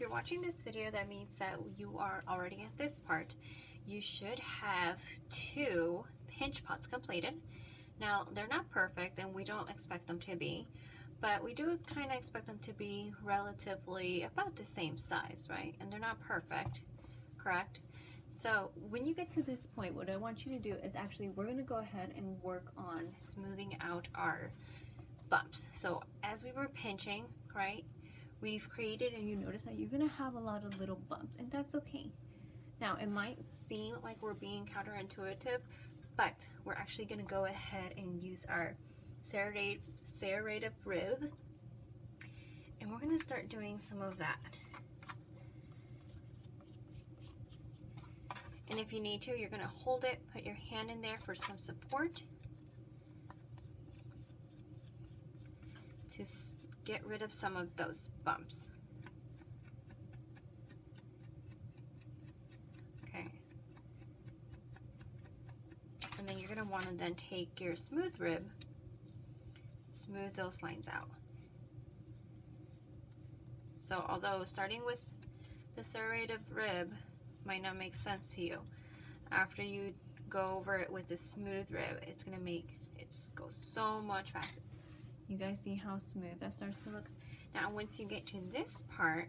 if you're watching this video, that means that you are already at this part. You should have 2 pinch pots completed. Now, they're not perfect and we don't expect them to be, but we do kind of expect them to be relatively about the same size, right? And they're not perfect, correct? So when you get to this point, what I want you to do is actually, we're gonna go ahead and work on smoothing out our bumps. So as we were pinching, right, we've created, and you notice that you're gonna have a lot of little bumps, and that's okay. Now, it might seem like we're being counterintuitive, but we're actually gonna go ahead and use our serrative rib, and we're gonna start doing some of that. And if you need to, you're gonna hold it, put your hand in there for some support to get rid of some of those bumps. Okay. And then you're gonna wanna then take your smooth rib, smooth those lines out. So although starting with the serrative rib might not make sense to you, after you go over it with the smooth rib, it's gonna make it go so much faster. You guys see how smooth that starts to look? Now, once you get to this part,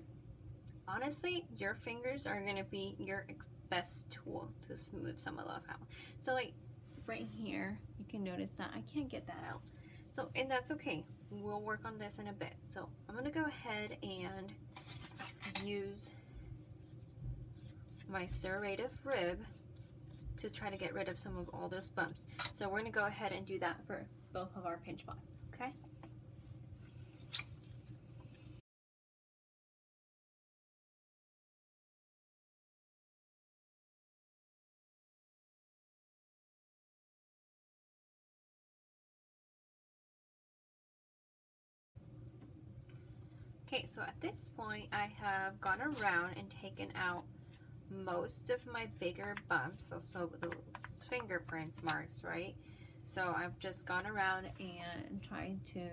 honestly, your fingers are gonna be your best tool to smooth some of those out. So like right here, you can notice that I can't get that out. So, and that's okay. We'll work on this in a bit. So I'm gonna go ahead and use my serrative rib to try to get rid of some of all those bumps. So we're gonna go ahead and do that for both of our pinch pots, okay? Okay, so at this point, I have gone around and taken out most of my bigger bumps, so those fingerprints marks, right? So I've just gone around and tried to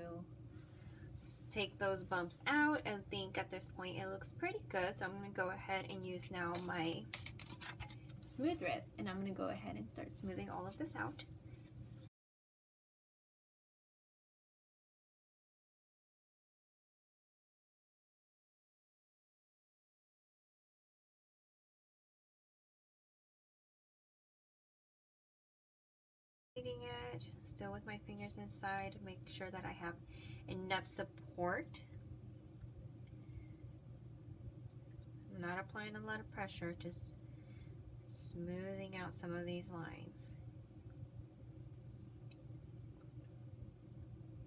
take those bumps out, and think at this point it looks pretty good. So I'm gonna go ahead and use now my smooth rib, and I'm gonna go ahead and start smoothing all of this out. It still with my fingers inside, make sure that I have enough support. I'm not applying a lot of pressure, just smoothing out some of these lines.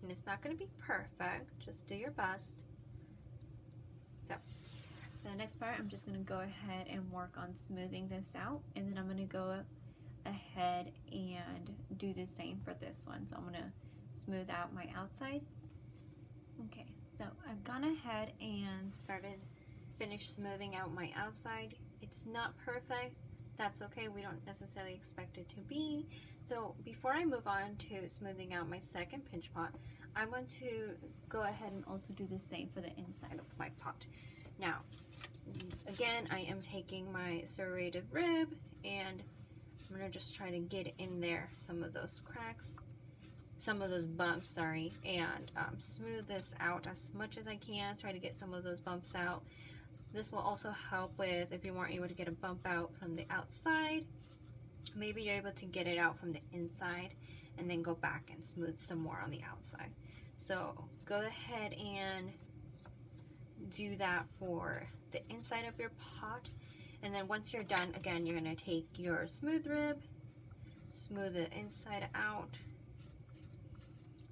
And it's not going to be perfect, just do your best. So for the next part, I'm just going to go ahead and work on smoothing this out, and then I'm going to go ahead and do the same for this one. So I'm going to smooth out my outside. Okay, so I've gone ahead and finished smoothing out my outside. It's not perfect, that's okay, we don't necessarily expect it to be. So before I move on to smoothing out my second pinch pot, I want to go ahead and also do the same for the inside of my pot. Now, again, I am taking my serrative rib, and I'm gonna just try to get in there some of those cracks, some of those bumps, sorry, and smooth this out as much as I can. Try to get some of those bumps out. This will also help with if you weren't able to get a bump out from the outside, maybe you're able to get it out from the inside and then go back and smooth some more on the outside. So go ahead and do that for the inside of your pot. And then once you're done, again, you're gonna take your smooth rib, smooth the inside out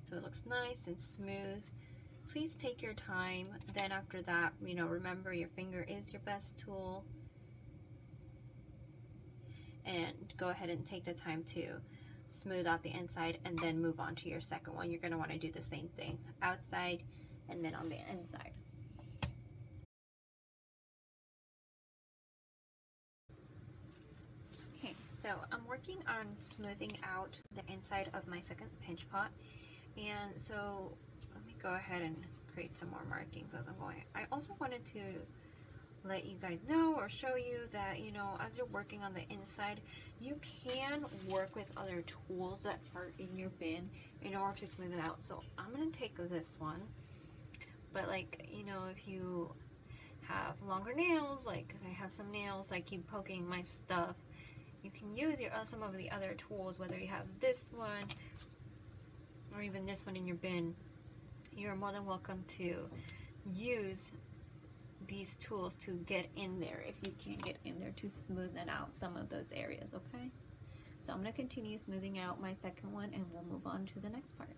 so it looks nice and smooth. Please take your time. Then after that, you know, remember your finger is your best tool. And go ahead and take the time to smooth out the inside, and then move on to your second one. You're gonna wanna do the same thing, outside and then on the inside. So I'm working on smoothing out the inside of my second pinch pot, and so let me go ahead and create some more markings as I'm going. I also wanted to let you guys know or show you that, you know, as you're working on the inside, you can work with other tools that are in your bin in order to smooth it out. So I'm gonna take this one, but like, you know, if you have longer nails, like I have some nails, I keep poking my stuff, you can use your some of the other tools, whether you have this one or even this one in your bin. You're more than welcome to use these tools to get in there if you can't get in there, to smoothen out some of those areas. Okay, so I'm going to continue smoothing out my second one and we'll move on to the next part.